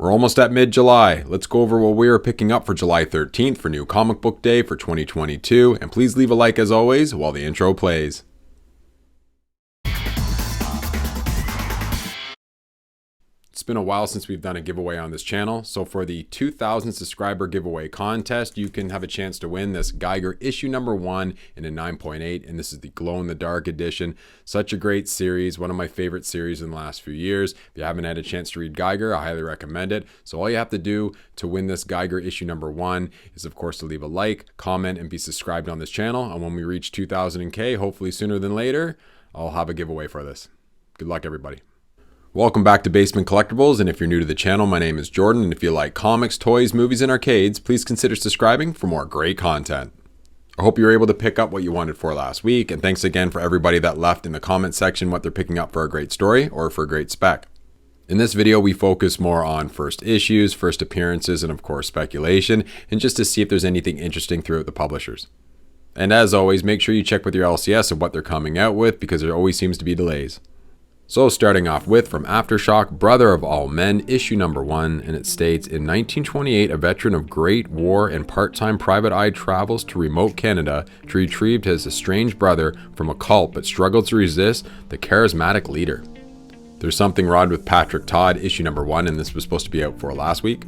We're almost at mid-July. Let's go over what we are picking up for July 13th for New Comic Book Day for 2022, and please leave a like as always while the intro plays. It's been a while since we've done a giveaway on this channel, so for the 2,000 subscriber giveaway contest, you can have a chance to win this Geiger issue number 1 in a 9.8, and this is the glow-in-the-dark edition. Such a great series, one of my favorite series in the last few years. If you haven't had a chance to read Geiger, I highly recommend it. So all you have to do to win this Geiger issue number 1 is, of course, to leave a like, comment, and be subscribed on this channel. And when we reach 2,000K, hopefully sooner than later, I'll have a giveaway for this. Good luck, everybody. Welcome back to Basement Collectibles, and if you're new to the channel, my name is Jordan, and if you like comics, toys, movies, and arcades, please consider subscribing for more great content. I hope you were able to pick up what you wanted for last week, and thanks again for everybody that left in the comment section what they're picking up for a great story or for a great spec. In this video, we focus more on first issues, first appearances, and of course speculation, and just to see if there's anything interesting throughout the publishers. And as always, make sure you check with your LCS of what they're coming out with, because there always seems to be delays. So starting off with, from Aftershock, Brother of All Men, issue number 1, and it states, in 1928, a veteran of Great War and part-time private eye travels to remote Canada to retrieve his estranged brother from a cult, but struggles to resist the charismatic leader. There's Something Wrong with Patrick TODD, issue number 1, and this was supposed to be out for last week.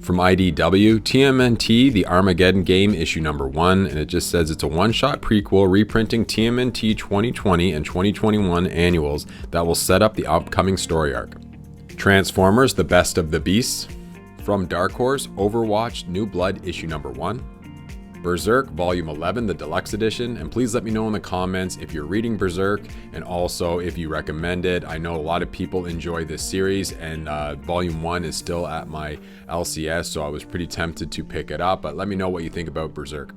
From IDW, TMNT, The Armageddon Game, issue number 1, and it just says it's a one-shot prequel reprinting TMNT 2020 and 2021 annuals that will set up the upcoming story arc. Transformers, The Best of the Beasts. From Dark Horse, Overwatch, New Blood, issue number 1. Berserk, Volume 11, the Deluxe Edition, and please let me know in the comments if you're reading Berserk and also if you recommend it. I know a lot of people enjoy this series, and Volume 1 is still at my LCS, so I was pretty tempted to pick it up, but let me know what you think about Berserk.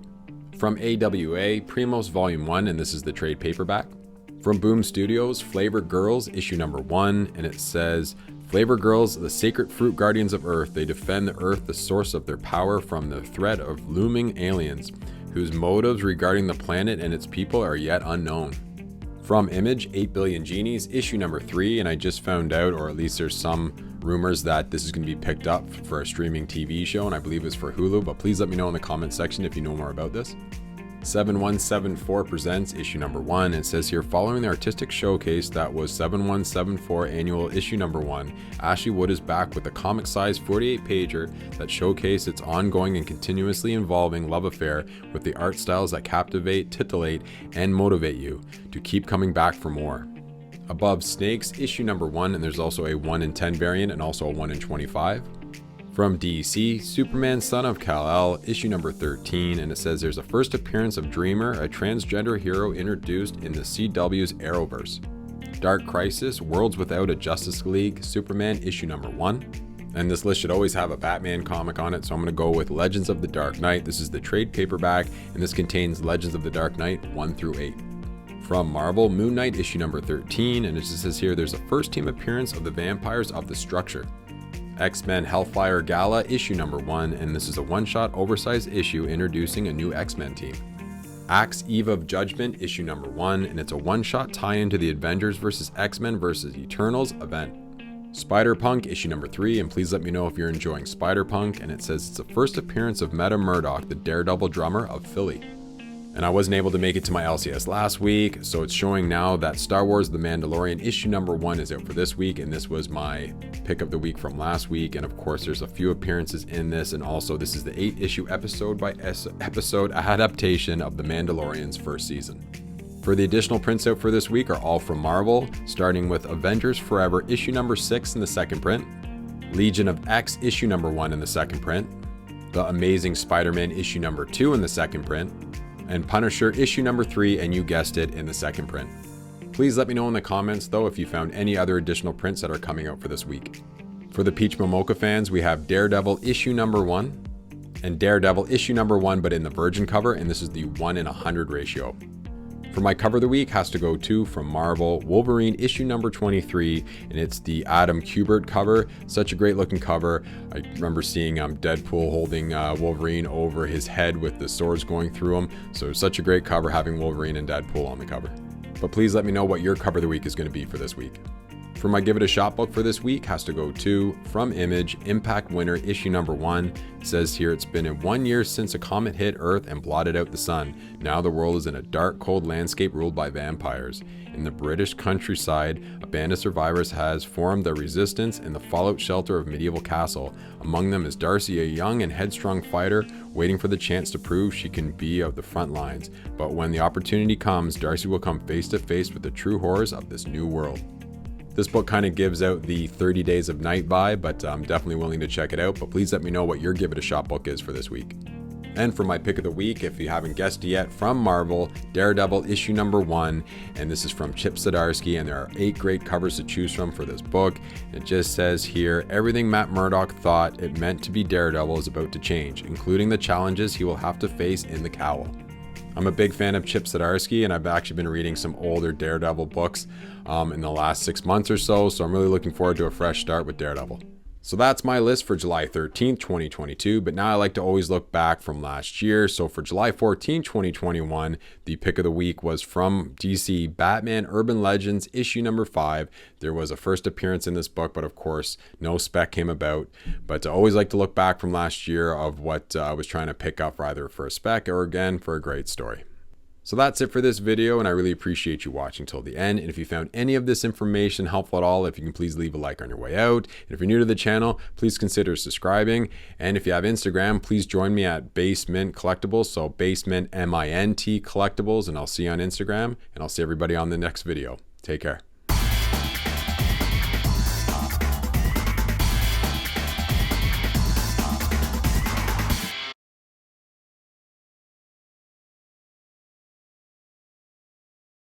From AWA, PRIMOS Volume 1, and this is the trade paperback. From Boom Studios, Flavor Girls, issue number 1, and it says, Flavor Girls, the sacred fruit guardians of Earth, they defend the Earth, the source of their power, from the threat of looming aliens, whose motives regarding the planet and its people are yet unknown. From Image, 8 Billion Genies, issue number 3, and I just found out, or at least there's some rumors that this is going to be picked up for a streaming TV show, and I believe it's for Hulu, but please let me know in the comment section if you know more about this. 7174 presents issue number 1, and it says here, following the artistic showcase that was 7174 annual issue number 1, Ashley Wood is back with a comic-sized 48-pager that showcased its ongoing and continuously evolving love affair with the art styles that captivate, titillate, and motivate you to keep coming back for more. Above Snakes, issue number 1, and there's also a 1 in 10 variant and also a 1 in 25. From DC, Superman Son of Kal-El, issue number 13, and it says there's a first appearance of Dreamer, a transgender hero introduced in the CW's Arrowverse. Dark Crisis, Worlds Without a Justice League, Superman, issue number 1. And this list should always have a Batman comic on it, so I'm going to go with Legends of the Dark Knight. This is the trade paperback, and this contains Legends of the Dark Knight 1 through 8. From Marvel, Moon Knight, issue number 13, and it just says here there's a first team appearance of the Vampires of the Structure. X-Men Hellfire Gala, issue number 1, and this is a one-shot oversized issue introducing a new X-Men team. Axe Eve of Judgment, issue number 1, and it's a one-shot tie-in to the Avengers vs. X-Men vs. Eternals event. Spider-Punk, issue number 3, and please let me know if you're enjoying Spider-Punk, and it says it's the first appearance of Meta Murdock, the Daredevil drummer of Philly. And I wasn't able to make it to my LCS last week, so it's showing now that Star Wars The Mandalorian issue number 1 is out for this week, and this was my pick of the week from last week. And of course, there's a few appearances in this, and also this is the 8-issue episode by episode adaptation of The Mandalorian's first season. For the additional prints out for this week are all from Marvel, starting with Avengers Forever issue number 6 in the second print, Legion of X issue number 1 in the second print, The Amazing Spider-Man issue number 2 in the second print, and Punisher issue number 3, and you guessed it, in the second print. Please let me know in the comments though if you found any other additional prints that are coming out for this week. For the Peach Momoka fans, we have Daredevil issue number 1 and Daredevil issue number 1 but in the virgin cover, and this is the 1 in 100 ratio. For my cover of the week has to go to, from Marvel, Wolverine issue number 23, and it's the Adam Kubert cover. Such a great looking cover. I remember seeing Deadpool holding Wolverine over his head with the swords going through him. So such a great cover having Wolverine and Deadpool on the cover. But please let me know what your cover of the week is going to be for this week. For my Give It a Shot book for this week has to go to From Image, Impact Winter, issue number 1. It says here, it's been 1 year since a comet hit Earth and blotted out the sun. Now the world is in a dark, cold landscape ruled by vampires. In the British countryside, a band of survivors has formed their resistance in the fallout shelter of medieval castle. Among them is Darcy, a young and headstrong fighter, waiting for the chance to prove she can be of the front lines. But when the opportunity comes, Darcy will come face to face with the true horrors of this new world. This book kind of gives out the 30 Days of Night vibe, but I'm definitely willing to check it out. But please let me know what your Give It a Shot book is for this week. And for my pick of the week, if you haven't guessed yet, from Marvel, Daredevil issue number 1, and this is from Chip Zdarsky, and there are 8 great covers to choose from for this book. It just says here, everything Matt Murdock thought it meant to be Daredevil is about to change, including the challenges he will have to face in the cowl. I'm a big fan of Chip Zdarsky, and I've actually been reading some older Daredevil books in the last 6 months or so I'm really looking forward to a fresh start with Daredevil. So that's my list for July 13th, 2022, but now I like to always look back from last year. So for July 14th, 2021, the pick of the week was from DC Batman Urban Legends issue number 5. There was a first appearance in this book, but of course, no spec came about. But I always like to look back from last year of what I was trying to pick up either for a spec or again for a great story. So that's it for this video, and I really appreciate you watching till the end. And if you found any of this information helpful at all, if you can please leave a like on your way out. And if you're new to the channel, please consider subscribing. And if you have Instagram, please join me at Basement Collectibles, so Basement MINT Collectibles, and I'll see you on Instagram, and I'll see everybody on the next video. Take care.